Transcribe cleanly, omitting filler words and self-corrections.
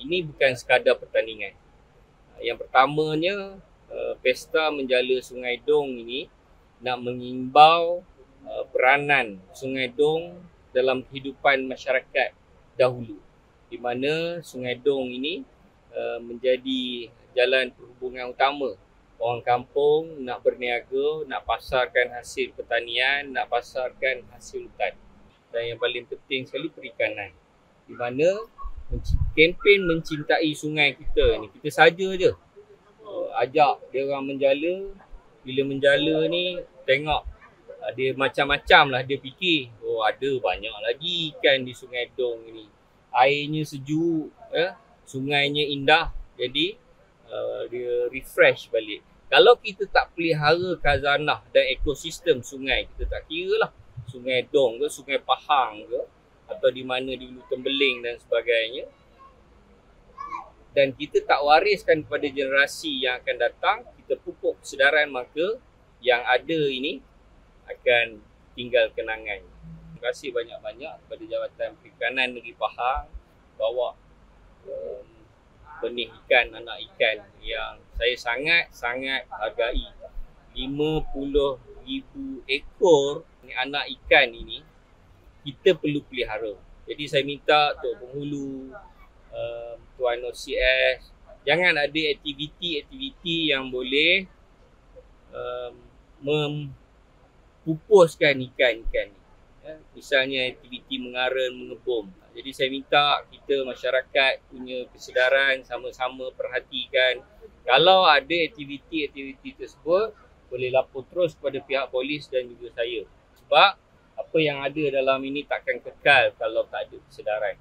ini bukan sekadar pertandingan. Yang pertamanya, Pesta Menjala Sungai Dong ini nak mengimbau peranan Sungai Dong dalam kehidupan masyarakat dahulu, di mana Sungai Dong ini menjadi jalan perhubungan utama. Orang kampung nak berniaga, nak pasarkan hasil pertanian, nak pasarkan hasil hutan. Dan yang paling penting sekali perikanan, di mana kempen mencintai sungai kita ni, kita saja je ajak dia orang menjala. Bila menjala ni tengok dia macam-macam lah dia fikir. Oh, ada banyak lagi ikan di Sungai Dong ni. Airnya sejuk, sungainya indah. Jadi dia refresh balik. Kalau kita tak pelihara khazanah dan ekosistem sungai, kita tak kira lah Sungai Dong ke, Sungai Pahang ke, atau di mana di Hulu Tembeling dan sebagainya, dan kita tak wariskan kepada generasi yang akan datang, kita pupuk kesedaran, maka yang ada ini akan tinggal kenangan. Terima kasih banyak-banyak kepada Jabatan Perikanan Negeri Pahang bawa benih ikan, anak ikan yang saya sangat-sangat hargai. 50,000 ekor anak ikan ini kita perlu pelihara. Jadi saya minta Tok Penghulu, Tuan OCS, jangan ada aktiviti-aktiviti yang boleh mempupuskan ikan-ikan ni. Misalnya aktiviti mengaren, mengebom. Jadi saya minta kita masyarakat punya kesedaran, sama-sama perhatikan. Kalau ada aktiviti-aktiviti tersebut, boleh lapor terus kepada pihak polis dan juga saya. Sebab apa yang ada dalam ini takkan kekal kalau tak ada kesedaran.